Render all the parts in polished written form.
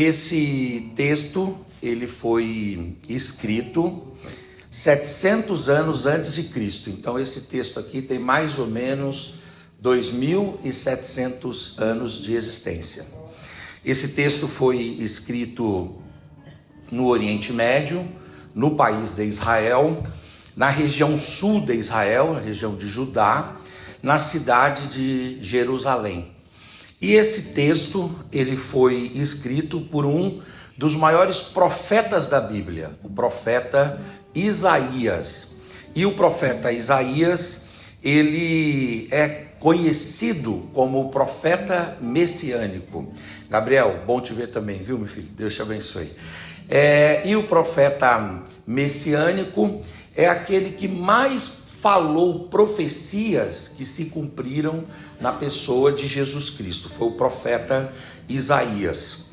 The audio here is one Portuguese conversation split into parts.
Esse texto, ele foi escrito 700 anos antes de Cristo. Então esse texto aqui tem mais ou menos 2.700 anos de existência. Esse texto foi escrito no Oriente Médio, no país de Israel, na região sul de Israel, na região de Judá, na cidade de Jerusalém. E esse texto, ele foi escrito por um dos maiores profetas da Bíblia, o profeta Isaías. E o profeta Isaías, ele é conhecido como o profeta messiânico. Gabriel, bom te ver também, viu, meu filho? Deus te abençoe. E o profeta messiânico é aquele que mais falou profecias que se cumpriram na pessoa de Jesus Cristo. Foi o profeta Isaías.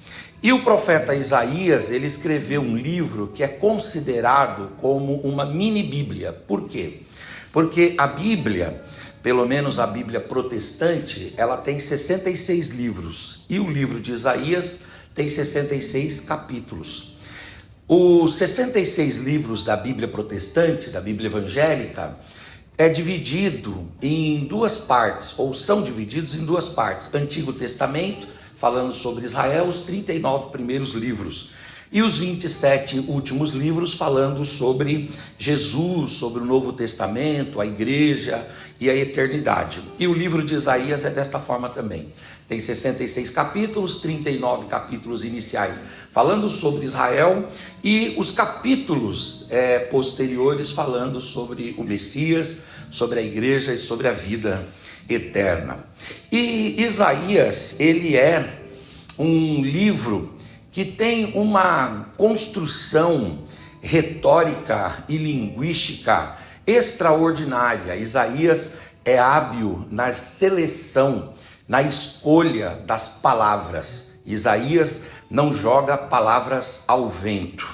E o profeta Isaías, ele escreveu um livro que é considerado como uma mini Bíblia. Por quê? Porque a Bíblia, pelo menos a Bíblia protestante, ela tem 66 livros. E o livro de Isaías tem 66 capítulos. Os 66 livros da Bíblia protestante, da Bíblia evangélica, é dividido em duas partes, ou são divididos em duas partes. Antigo Testamento, falando sobre Israel, os 39 primeiros livros. E os 27 últimos livros falando sobre Jesus, sobre o Novo Testamento, a igreja e a eternidade. E o livro de Isaías é desta forma também. Tem 66 capítulos, 39 capítulos iniciais falando sobre Israel e os capítulos posteriores falando sobre o Messias, sobre a igreja e sobre a vida eterna. E Isaías, ele é um livro que tem uma construção retórica e linguística extraordinária. Isaías é hábil na seleção, na escolha das palavras. Isaías não joga palavras ao vento.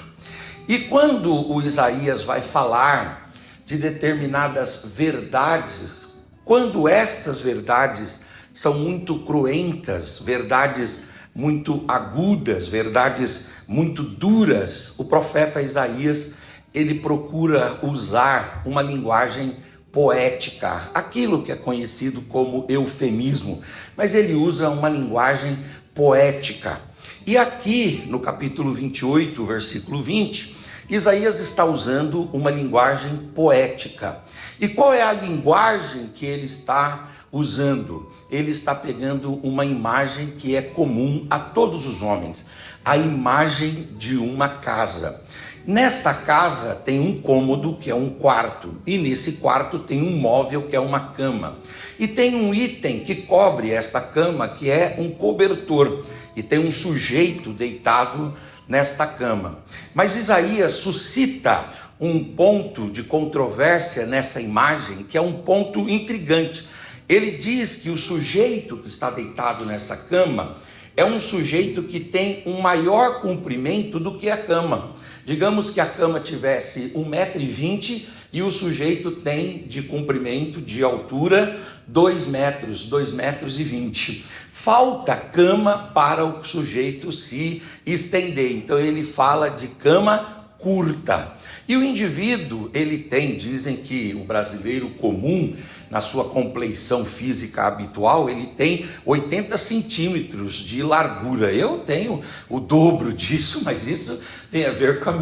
E quando o Isaías vai falar de determinadas verdades, quando estas verdades são muito cruentas, verdades muito agudas, verdades muito duras, o profeta Isaías, ele procura usar uma linguagem poética, aquilo que é conhecido como eufemismo, mas ele usa uma linguagem poética. E aqui no capítulo 28, versículo 20, Isaías está usando uma linguagem poética. E qual é a linguagem que ele está usando? Ele está pegando uma imagem que é comum a todos os homens, a imagem de uma casa. Nesta casa tem um cômodo que é um quarto, e nesse quarto tem um móvel que é uma cama. E tem um item que cobre esta cama que é um cobertor, e tem um sujeito deitado nesta cama. Mas Isaías suscita um ponto de controvérsia nessa imagem, que é um ponto intrigante. Ele diz que o sujeito que está deitado nessa cama é um sujeito que tem um maior comprimento do que a cama. Digamos que a cama tivesse 1,20 m e o sujeito tem de comprimento, de altura, 2 metros, 2,20 metros. Falta cama para o sujeito se estender. Então ele fala de cama curta. E o indivíduo, ele tem, dizem que o brasileiro comum, na sua compleição física habitual, ele tem 80 centímetros de largura. Eu tenho o dobro disso, mas isso tem a ver com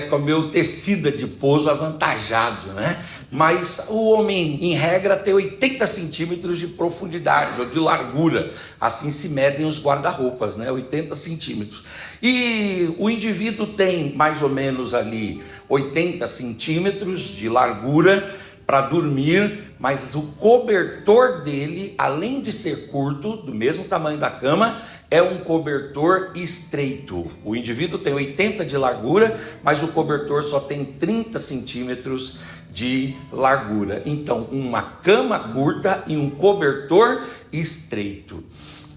com o meu tecido adiposo avantajado, né? Mas o homem, em regra, tem 80 centímetros de profundidade ou de largura. Assim se medem os guarda-roupas, né? 80 centímetros. E o indivíduo tem mais ou menos ali 80 centímetros de largura para dormir, mas o cobertor dele, além de ser curto, do mesmo tamanho da cama, é um cobertor estreito. O indivíduo tem 80 de largura, mas o cobertor só tem 30 centímetros de largura. Então, uma cama curta e um cobertor estreito.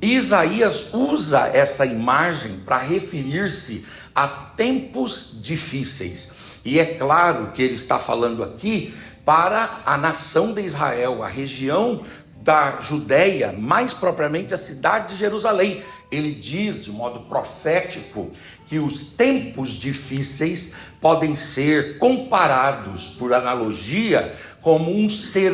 Isaías usa essa imagem para referir-se a tempos difíceis. E é claro que ele está falando aqui para a nação de Israel, a região da Judéia, mais propriamente a cidade de Jerusalém, ele diz de modo profético que os tempos difíceis podem ser comparados, por analogia, como um ser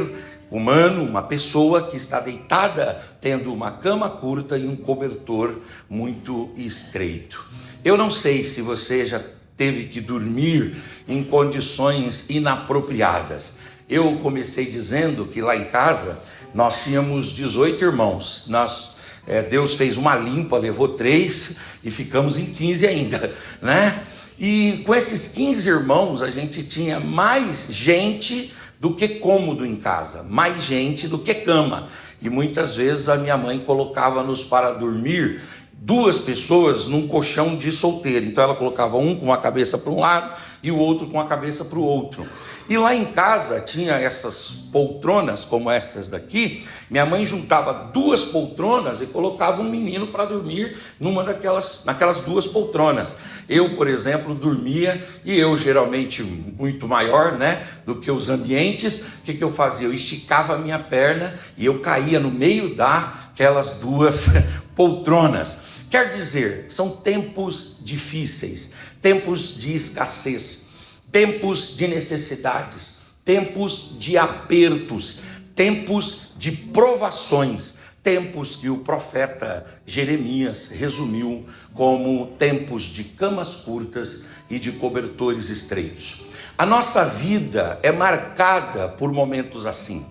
humano, uma pessoa que está deitada, tendo uma cama curta e um cobertor muito estreito. Eu não sei se você já teve que dormir em condições inapropriadas. Eu comecei dizendo que lá em casa nós tínhamos 18 irmãos. Deus fez uma limpa, levou 3 e ficamos em 15 ainda, né? E com esses 15 irmãos a gente tinha mais gente do que cômodo em casa, mais gente do que cama. E muitas vezes a minha mãe colocava-nos para dormir 2 pessoas num colchão de solteiro. Então ela colocava um com a cabeça para um lado e o outro com a cabeça para o outro. E lá em casa tinha essas poltronas como essas daqui. Minha mãe juntava 2 poltronas e colocava um menino para dormir naquelas 2 poltronas. Eu, por exemplo, dormia, e eu geralmente muito maior, né, do que os ambientes. O que eu fazia? Eu esticava a minha perna e eu caía no meio daquelas 2 poltronas. Quer dizer, são tempos difíceis, tempos de escassez, tempos de necessidades, tempos de apertos, tempos de provações, tempos que o profeta Jeremias resumiu como tempos de camas curtas e de cobertores estreitos. A nossa vida é marcada por momentos assim.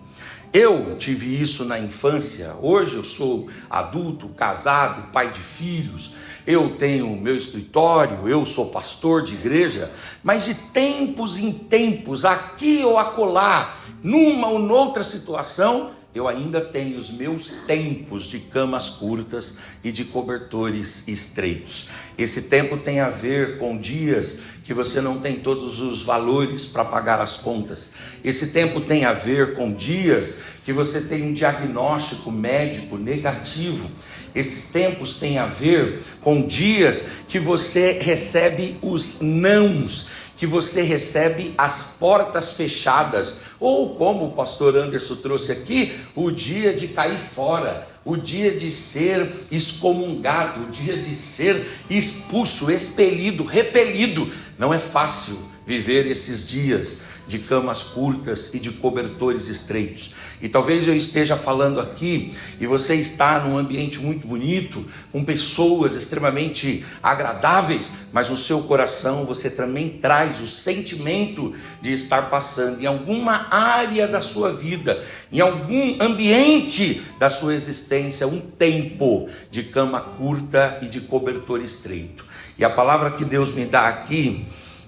Eu tive isso na infância. Hoje eu sou adulto, casado, pai de filhos, eu tenho meu escritório, eu sou pastor de igreja, mas de tempos em tempos, aqui ou acolá, numa ou noutra situação, eu ainda tenho os meus tempos de camas curtas e de cobertores estreitos. Esse tempo tem a ver com dias que você não tem todos os valores para pagar as contas. Esse tempo tem a ver com dias que você tem um diagnóstico médico negativo. Esses tempos têm a ver com dias que você recebe os nãos, que você recebe as portas fechadas, ou como o pastor Anderson trouxe aqui, o dia de cair fora, o dia de ser excomungado, o dia de ser expulso, expelido, repelido. Não é fácil viver esses dias de camas curtas e de cobertores estreitos. E talvez eu esteja falando aqui e você está num ambiente muito bonito, com pessoas extremamente agradáveis, mas no seu coração você também traz o sentimento de estar passando em alguma área da sua vida, em algum ambiente da sua existência, um tempo de cama curta e de cobertor estreito. E a palavra que Deus me dá aqui,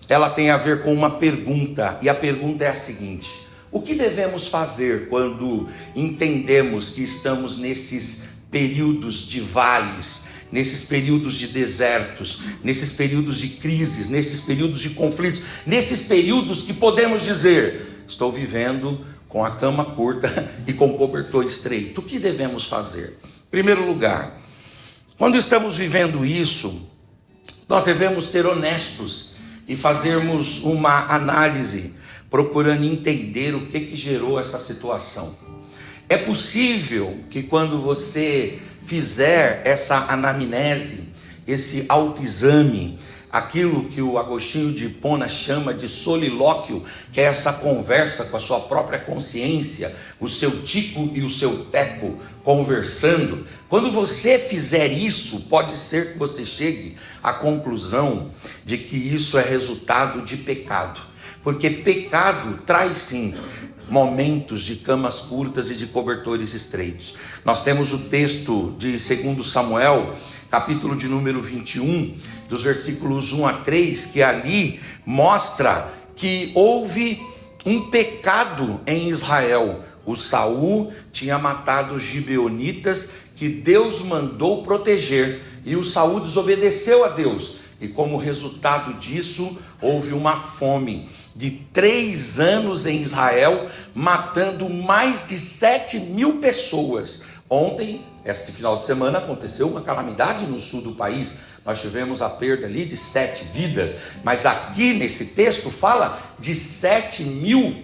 ela tem a ver com uma pergunta, e a pergunta é a seguinte: o que devemos fazer quando entendemos que estamos nesses períodos de vales, nesses períodos de desertos, nesses períodos de crises, nesses períodos de conflitos, nesses períodos que podemos dizer, estou vivendo com a cama curta e com o cobertor estreito? O que devemos fazer? Em primeiro lugar, quando estamos vivendo isso, nós devemos ser honestos e fazermos uma análise, procurando entender o que gerou essa situação. É possível que quando você fizer essa anamnese, esse autoexame, aquilo que o Agostinho de Hipona chama de solilóquio, que é essa conversa com a sua própria consciência, o seu tico e o seu teco conversando, quando você fizer isso, pode ser que você chegue à conclusão de que isso é resultado de pecado, porque pecado traz sim momentos de camas curtas e de cobertores estreitos. Nós temos o texto de 2 Samuel, capítulo de número 21, dos versículos 1 a 3, que ali mostra que houve um pecado em Israel. O Saul tinha matado os gibeonitas que Deus mandou proteger, e o Saul desobedeceu a Deus, e como resultado disso houve uma fome de 3 anos em Israel, matando mais de 7.000 pessoas. Ontem, esse final de semana, aconteceu uma calamidade no sul do país. Nós tivemos a perda ali de 7 vidas, mas aqui nesse texto fala de 7.000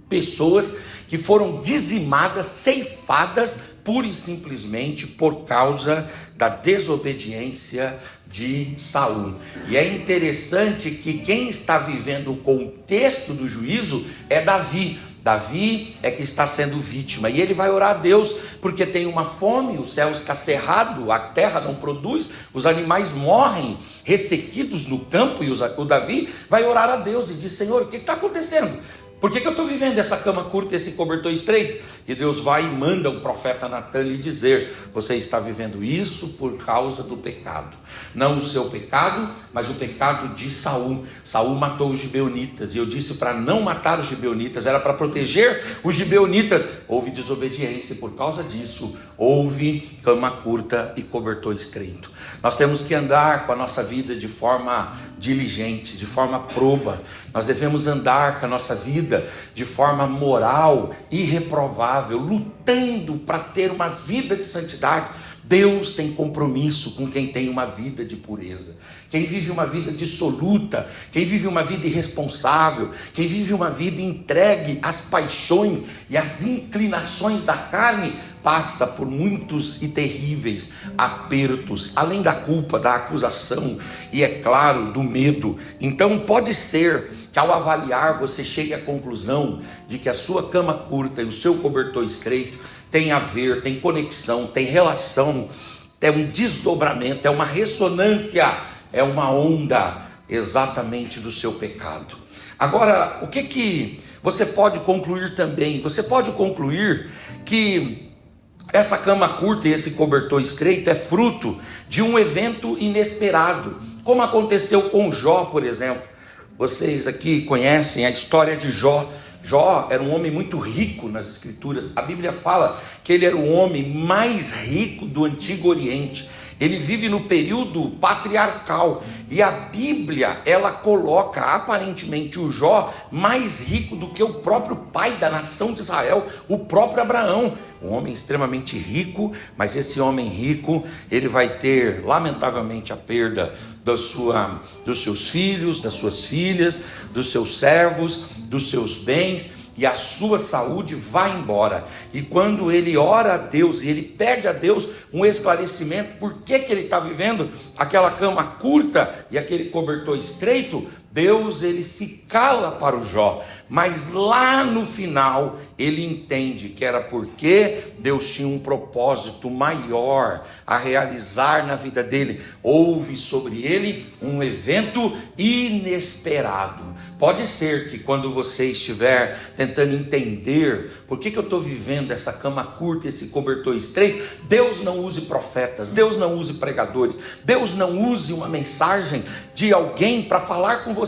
pessoas que foram dizimadas, ceifadas pura e simplesmente por causa da desobediência de Saul. E é interessante que quem está vivendo o contexto do juízo é Davi. Davi é que está sendo vítima, e ele vai orar a Deus, porque tem uma fome, o céu está cerrado, a terra não produz, os animais morrem, ressequidos no campo, e o Davi vai orar a Deus e diz: Senhor, o que está acontecendo? Por que eu estou vivendo essa cama curta, esse cobertor estreito? E Deus vai e manda o profeta Natan lhe dizer: você está vivendo isso por causa do pecado. Não o seu pecado, mas o pecado de Saul. Saul matou os gibeonitas, e eu disse para não matar os gibeonitas, era para proteger os gibeonitas. Houve desobediência, e por causa disso houve cama curta e cobertor estreito. Nós temos que andar com a nossa vida de forma diligente, de forma proba. Nós devemos andar com a nossa vida de forma moral, irreprovável, lutando para ter uma vida de santidade. Deus tem compromisso com quem tem uma vida de pureza. Quem vive uma vida dissoluta, quem vive uma vida irresponsável, quem vive uma vida entregue às paixões e às inclinações da carne, passa por muitos e terríveis apertos, além da culpa, da acusação e, é claro, do medo. Então pode ser que ao avaliar você chegue à conclusão de que a sua cama curta e o seu cobertor estreito tem a ver, tem conexão, tem relação, é um desdobramento, é uma ressonância, é uma onda exatamente do seu pecado. Agora, o que você pode concluir também? Você pode concluir que essa cama curta e esse cobertor estreito é fruto de um evento inesperado, como aconteceu com Jó, por exemplo. Vocês aqui conhecem a história de Jó. Jó era um homem muito rico nas escrituras. A Bíblia fala que ele era o homem mais rico do Antigo Oriente. Ele vive no período patriarcal, e a Bíblia, ela coloca aparentemente o Jó mais rico do que o próprio pai da nação de Israel, o próprio Abraão. Um homem extremamente rico, mas esse homem rico, ele vai ter lamentavelmente a perda dos seus filhos, das suas filhas, dos seus servos, dos seus bens, e a sua saúde vai embora. E quando ele ora a Deus e ele pede a Deus um esclarecimento, por que ele está vivendo aquela cama curta e aquele cobertor estreito, Deus, ele se cala para o Jó, mas lá no final ele entende que era porque Deus tinha um propósito maior a realizar na vida dele. Houve sobre ele um evento inesperado. Pode ser que quando você estiver tentando entender por que eu estou vivendo essa cama curta, esse cobertor estreito, Deus não use profetas, Deus não use pregadores, Deus não use uma mensagem de alguém para falar com você.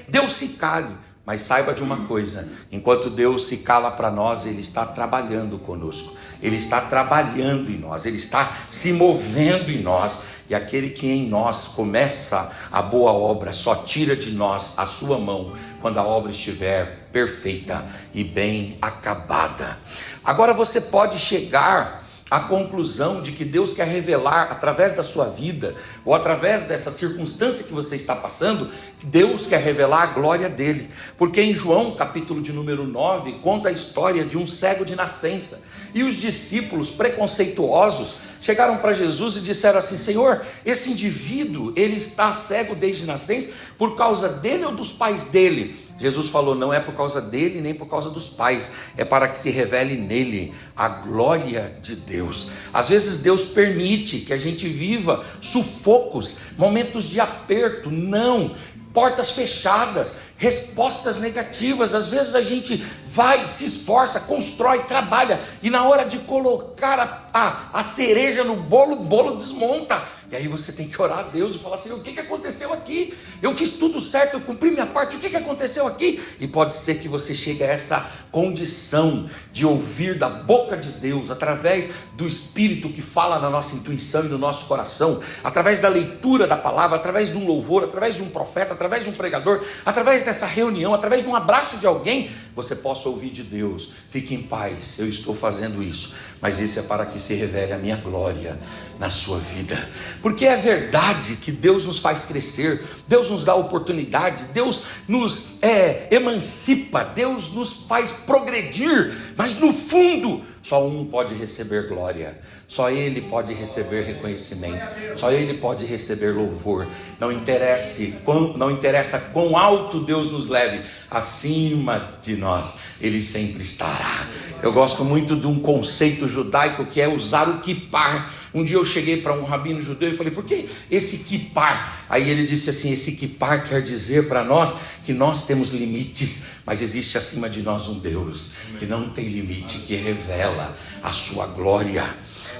Deus se cale, mas saiba de uma coisa: enquanto Deus se cala para nós, Ele está trabalhando conosco, Ele está trabalhando em nós, Ele está se movendo em nós. E aquele que em nós começa a boa obra, só tira de nós a sua mão quando a obra estiver perfeita e bem acabada. Agora você pode chegar à conclusão de que Deus quer revelar através da sua vida, ou através dessa circunstância que você está passando, que Deus quer revelar a glória dele. Porque em João, capítulo de número 9, conta a história de um cego de nascença. E os discípulos preconceituosos chegaram para Jesus e disseram assim: Senhor, esse indivíduo, ele está cego desde nascença por causa dele ou dos pais dele? Jesus falou: não é por causa dele nem por causa dos pais, é para que se revele nele a glória de Deus. Às vezes Deus permite que a gente viva sufocos, momentos de aperto, não, portas fechadas, respostas negativas. Às vezes a gente vai, se esforça, constrói, trabalha, e na hora de colocar a cereja no bolo, o bolo desmonta. E aí você tem que orar a Deus e falar: Senhor, o que aconteceu aqui? Eu fiz tudo certo, eu cumpri minha parte, o que aconteceu aqui? E pode ser que você chegue a essa condição de ouvir da boca de Deus, através do Espírito que fala na nossa intuição e no nosso coração, através da leitura da palavra, através de um louvor, através de um profeta, através de um pregador, através dessa reunião, através de um abraço de alguém. você possa ouvir de Deus: fique em paz, eu estou fazendo isso, mas isso é para que se revele a minha glória na sua vida. Porque é verdade que Deus nos faz crescer, Deus nos dá oportunidade, Deus nos emancipa, Deus nos faz progredir, mas no fundo só um pode receber glória, só Ele pode receber reconhecimento, só Ele pode receber louvor. Não interessa quão alto Deus nos leve, acima de nós Ele sempre estará. Eu gosto muito de um conceito judaico que é usar o kippar. Um dia eu cheguei para um rabino judeu e falei: por que esse kippar? Aí ele disse assim: esse kippar quer dizer para nós que nós temos limites, mas existe acima de nós um Deus que não tem limite, que revela a sua glória.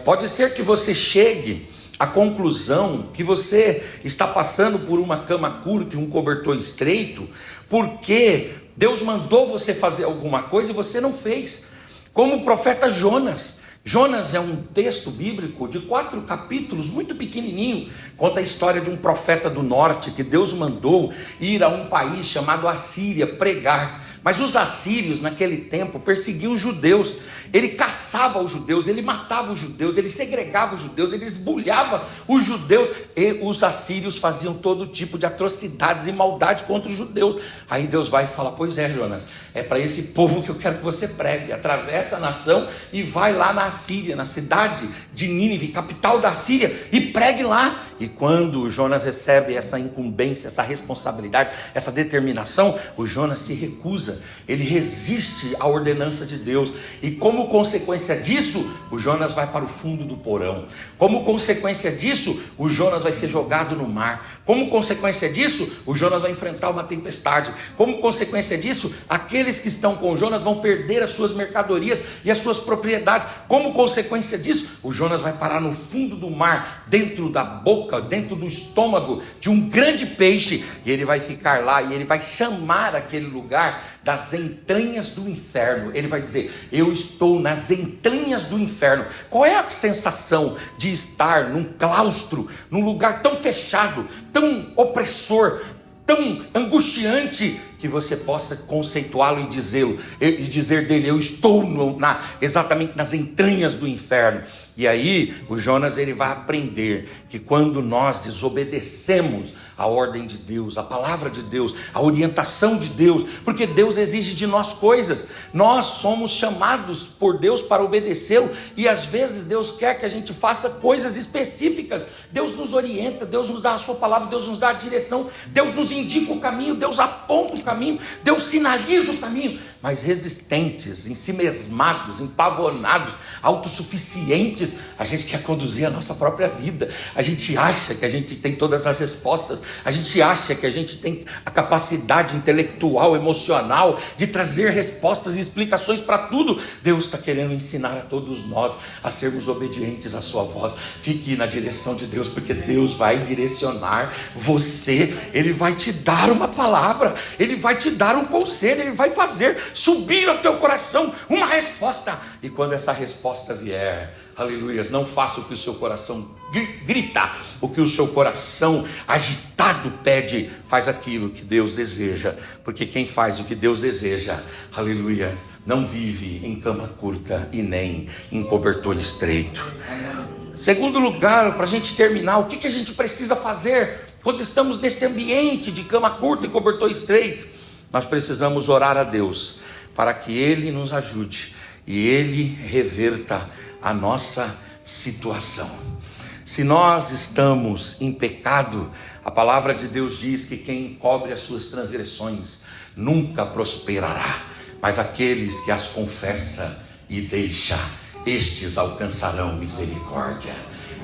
Pode ser que você chegue à conclusão que você está passando por uma cama curta e um cobertor estreito, porque Deus mandou você fazer alguma coisa e você não fez. Como o profeta Jonas. Jonas é um texto bíblico de 4 capítulos, muito pequenininho. Conta a história de um profeta do norte que Deus mandou ir a um país chamado Assíria pregar. Mas os assírios naquele tempo perseguiam os judeus. Ele caçava os judeus, ele matava os judeus, ele segregava os judeus, ele esbulhava os judeus. E os assírios faziam todo tipo de atrocidades e maldade contra os judeus. Aí Deus vai e fala: pois é, Jonas, é para esse povo que eu quero que você pregue. Atravessa a nação e vai lá na Assíria, na cidade de Nínive, capital da Assíria, e pregue lá. E quando Jonas recebe essa incumbência, essa responsabilidade, essa determinação, o Jonas se recusa, ele resiste à ordenança de Deus, e como consequência disso, o Jonas vai para o fundo do porão. Como consequência disso, o Jonas vai ser jogado no mar. Como consequência disso, o Jonas vai enfrentar uma tempestade. Como consequência disso, aqueles que estão com Jonas vão perder as suas mercadorias e as suas propriedades. Como consequência disso, o Jonas vai parar no fundo do mar, dentro da boca, dentro do estômago de um grande peixe, e ele vai ficar lá, e ele vai chamar aquele lugar das entranhas do inferno. Ele vai dizer: eu estou nas entranhas do inferno. Qual é a sensação de estar num claustro, num lugar tão fechado, tão opressor, tão angustiante, que você possa conceituá-lo e dizer dele: eu estou exatamente nas entranhas do inferno. E aí o Jonas ele vai aprender que quando nós desobedecemos a ordem de Deus, a palavra de Deus, a orientação de Deus, porque Deus exige de nós coisas, nós somos chamados por Deus para obedecê-lo, e às vezes Deus quer que a gente faça coisas específicas. Deus nos orienta, Deus nos dá a sua palavra, Deus nos dá a direção, Deus nos indica o caminho, Deus aponta o caminho, Deus sinaliza o caminho, mas resistentes, ensimesmados, empavonados, autossuficientes, a gente quer conduzir a nossa própria vida. A gente acha que a gente tem todas as respostas, a gente acha que a gente tem a capacidade intelectual, emocional de trazer respostas e explicações para tudo. Deus está querendo ensinar a todos nós a sermos obedientes à sua voz. Fique na direção de Deus, porque Deus vai direcionar você, Ele vai te dar uma palavra, Ele vai te dar um conselho, Ele vai fazer subir ao teu coração uma resposta. E quando essa resposta vier, aleluias, não faça o que o seu coração grita, o que o seu coração agitado pede. Faz aquilo que Deus deseja, porque quem faz o que Deus deseja, aleluias, não vive em cama curta e nem em cobertor estreito. Segundo lugar, para a gente terminar, o que a gente precisa fazer quando estamos nesse ambiente de cama curta e cobertor estreito? Nós precisamos orar a Deus para que Ele nos ajude e Ele reverta a nossa situação. Se nós estamos em pecado, a palavra de Deus diz que quem encobre as suas transgressões nunca prosperará, mas aqueles que as confessa e deixa, estes alcançarão misericórdia.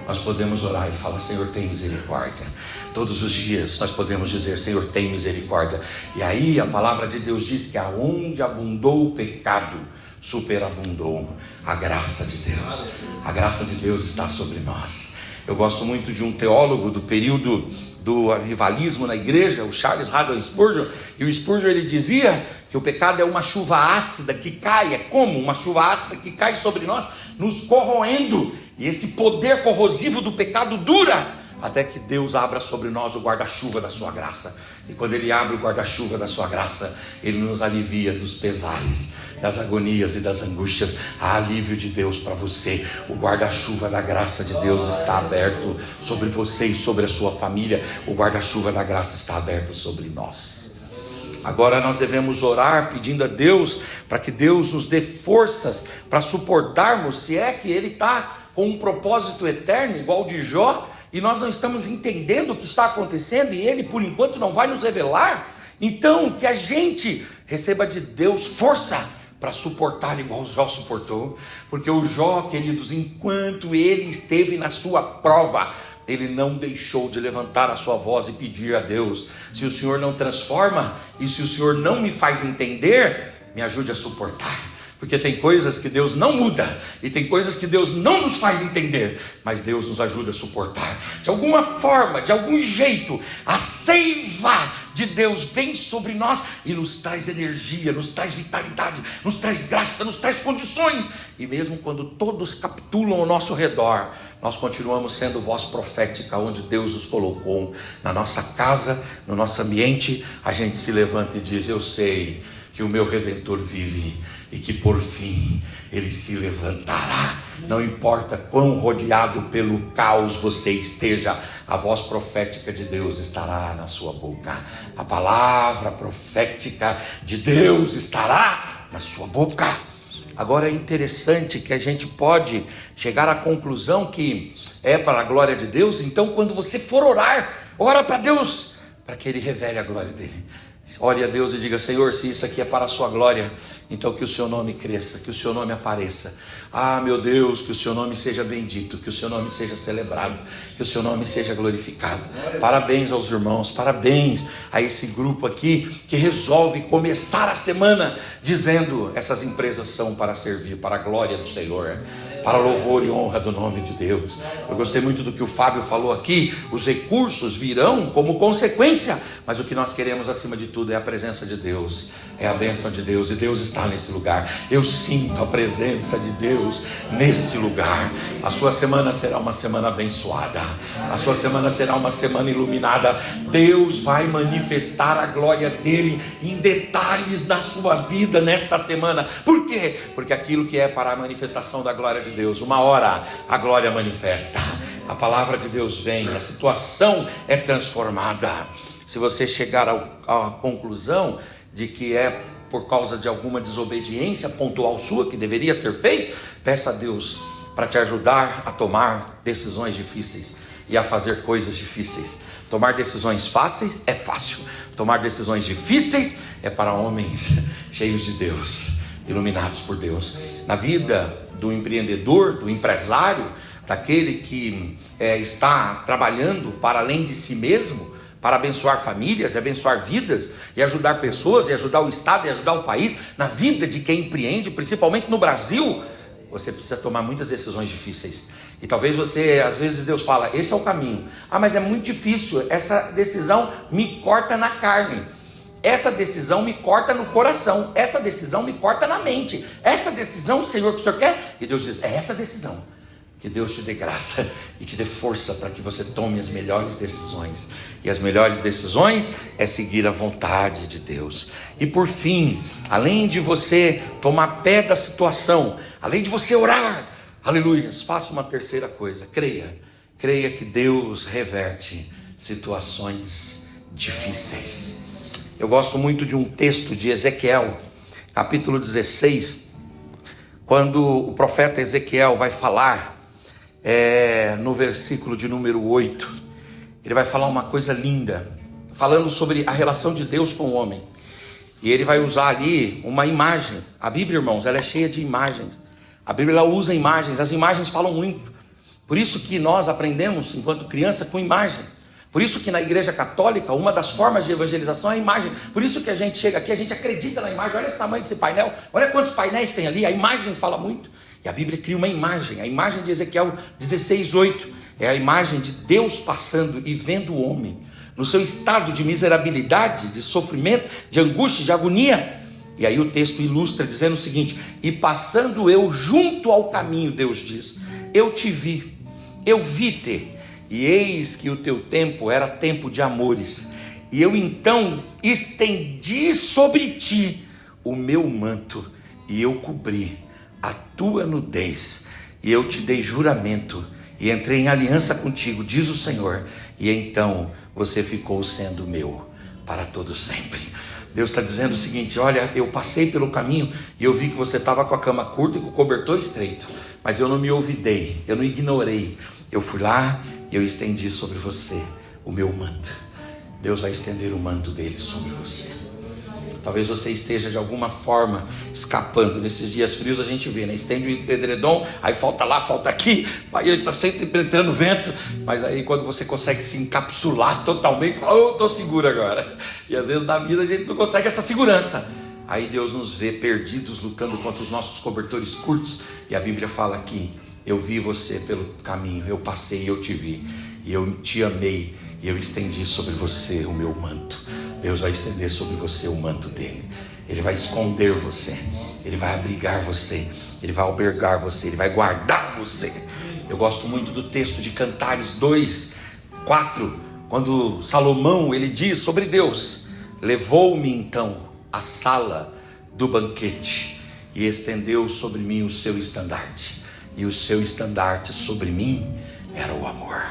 Nós podemos orar e falar: Senhor, tem misericórdia. Todos os dias nós podemos dizer: Senhor, tem misericórdia. E aí a palavra de Deus diz que aonde abundou o pecado, superabundou a graça de Deus. A graça de Deus está sobre nós. Eu gosto muito de um teólogo do período do avivalismo na igreja, o Charles Haddon Spurgeon, e o Spurgeon ele dizia que o pecado é uma chuva ácida que cai, é como uma chuva ácida que cai sobre nós, nos corroendo, e esse poder corrosivo do pecado dura até que Deus abra sobre nós o guarda-chuva da sua graça. E quando Ele abre o guarda-chuva da sua graça, Ele nos alivia dos pesares, das agonias e das angústias. Há alívio de Deus para você. O guarda-chuva da graça de Deus está aberto sobre você e sobre a sua família. O guarda-chuva da graça está aberto sobre nós. Agora nós devemos orar pedindo a Deus para que Deus nos dê forças para suportarmos, se é que Ele está com um propósito eterno igual de Jó, e nós não estamos entendendo o que está acontecendo, e Ele por enquanto não vai nos revelar. Então que a gente receba de Deus força para suportar igual o Jó suportou, porque o Jó, queridos, enquanto ele esteve na sua prova, ele não deixou de levantar a sua voz e pedir a Deus: se o Senhor não transforma, e se o Senhor não me faz entender, me ajude a suportar. Porque tem coisas que Deus não muda, e tem coisas que Deus não nos faz entender, mas Deus nos ajuda a suportar. De alguma forma, de algum jeito, a seiva de Deus vem sobre nós e nos traz energia, nos traz vitalidade, nos traz graça, nos traz condições. E mesmo quando todos capitulam ao nosso redor, nós continuamos sendo voz profética onde Deus nos colocou. Na nossa casa, no nosso ambiente, a gente se levanta e diz: eu sei que o meu Redentor vive, e que por fim Ele se levantará. Não importa quão rodeado pelo caos você esteja, a voz profética de Deus estará na sua boca. A palavra profética de Deus estará na sua boca. Agora é interessante que a gente pode chegar à conclusão que é para a glória de Deus. Então quando você for orar, ora para Deus, para que Ele revele a glória dEle. Ore a Deus e diga: Senhor, se isso aqui é para a sua glória, então que o seu nome cresça, que o seu nome apareça. Ah, meu Deus, que o seu nome seja bendito, que o seu nome seja celebrado, que o seu nome seja glorificado. Parabéns aos irmãos, parabéns a esse grupo aqui que resolve começar a semana dizendo: essas empresas são para servir, para a glória do Senhor, para louvor e honra do nome de Deus. Eu gostei muito do que o Fábio falou aqui. Os recursos virão como consequência, mas o que nós queremos acima de tudo é a presença de Deus, é a bênção de Deus, e Deus está nesse lugar. Eu sinto a presença de Deus nesse lugar. A sua semana será uma semana abençoada, a sua semana será uma semana iluminada. Deus vai manifestar a glória dele em detalhes na sua vida nesta semana. Por quê? Porque aquilo que é para a manifestação da glória de Deus, uma hora a glória manifesta, a palavra de Deus vem, a situação é transformada. Se você chegar à conclusão de que é por causa de alguma desobediência pontual sua que deveria ser feita, peça a Deus para te ajudar a tomar decisões difíceis e a fazer coisas difíceis. Tomar decisões fáceis é fácil, tomar decisões difíceis é para homens cheios de Deus, iluminados por Deus. Na vida do empreendedor, do empresário, daquele que está trabalhando para além de si mesmo, para abençoar famílias, abençoar vidas, e ajudar pessoas, e ajudar o Estado, e ajudar o país, na vida de quem empreende, principalmente no Brasil, você precisa tomar muitas decisões difíceis. E talvez você, às vezes Deus fala: esse é o caminho. Ah, mas é muito difícil, essa decisão me corta na carne, essa decisão me corta no coração, essa decisão me corta na mente, essa decisão, Senhor, que o Senhor quer? E Deus diz: é essa decisão. Que Deus te dê graça e te dê força para que você tome as melhores decisões. E as melhores decisões é seguir a vontade de Deus. E por fim, além de você tomar pé da situação, além de você orar, aleluia, faça uma terceira coisa: creia que Deus reverte situações difíceis. Eu gosto muito de um texto de Ezequiel, capítulo 16, quando o profeta Ezequiel vai falar, no versículo de número 8, ele vai falar uma coisa linda, falando sobre a relação de Deus com o homem. E ele vai usar ali uma imagem. A Bíblia, irmãos, ela é cheia de imagens. A Bíblia, ela usa imagens, as imagens falam muito. Por isso que nós aprendemos, enquanto criança, com imagem. Por isso que na igreja católica, uma das formas de evangelização é a imagem. Por isso que a gente chega aqui, a gente acredita na imagem. Olha esse tamanho desse painel, olha quantos painéis tem ali, a imagem fala muito. E a Bíblia cria uma imagem, a imagem de Ezequiel 16:8, é a imagem de Deus passando e vendo o homem no seu estado de miserabilidade, de sofrimento, de angústia, de agonia. E aí o texto ilustra dizendo o seguinte: e passando eu junto ao caminho, Deus diz, eu te vi, eu vi-te, E eis que o teu tempo era tempo de amores. E eu então estendi sobre ti o meu manto, e eu cobri a tua nudez, e eu te dei juramento, e entrei em aliança contigo, diz o Senhor, e então você ficou sendo meu para todo sempre. Deus está dizendo o seguinte: olha, eu passei pelo caminho e eu vi que você estava com a cama curta e com o cobertor estreito, mas eu não me olvidei, eu não ignorei. Eu fui lá e eu estendi sobre você o meu manto. Deus vai estender o manto dele sobre você. Talvez você esteja de alguma forma escapando. Nesses dias frios a gente vê, né? Estende o edredom, aí falta lá, falta aqui, aí está sempre entrando vento, mas aí quando você consegue se encapsular totalmente, fala: oh, estou seguro agora. E às vezes na vida a gente não consegue essa segurança. Aí Deus nos vê perdidos, lutando contra os nossos cobertores curtos, e a Bíblia fala aqui: eu vi você pelo caminho, eu passei, eu te vi, e eu te amei, e eu estendi sobre você o meu manto. Deus vai estender sobre você o manto dele. Ele vai esconder você, ele vai abrigar você, ele vai albergar você, ele vai guardar você. Eu gosto muito do texto de Cantares 2:4, quando Salomão ele diz sobre Deus: levou-me então à sala do banquete e estendeu sobre mim o seu estandarte, e o seu estandarte sobre mim era o amor.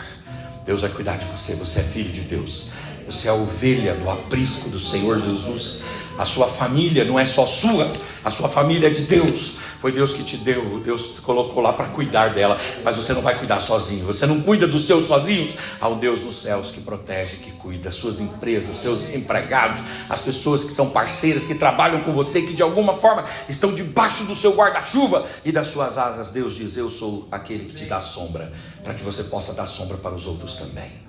Deus vai cuidar de você, você é filho de Deus. Você é a ovelha do aprisco do Senhor Jesus. A sua família não é só sua, a sua família é de Deus. Foi Deus que te deu, Deus te colocou lá para cuidar dela, mas você não vai cuidar sozinho. Você não cuida dos seus sozinhos. Há um Deus nos céus que protege, que cuida. Suas empresas, seus empregados, as pessoas que são parceiras, que trabalham com você, que de alguma forma estão debaixo do seu guarda-chuva e das suas asas. Deus diz: eu sou aquele que te dá sombra, para que você possa dar sombra para os outros também.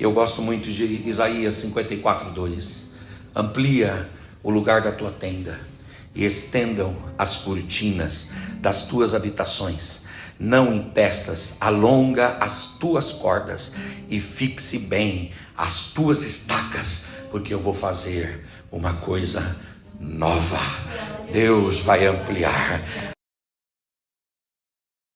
Eu gosto muito de Isaías 54:2. Amplia o lugar da tua tenda e estendam as cortinas das tuas habitações. Não impeças, alonga as tuas cordas e fixe bem as tuas estacas, porque eu vou fazer uma coisa nova. Deus vai ampliar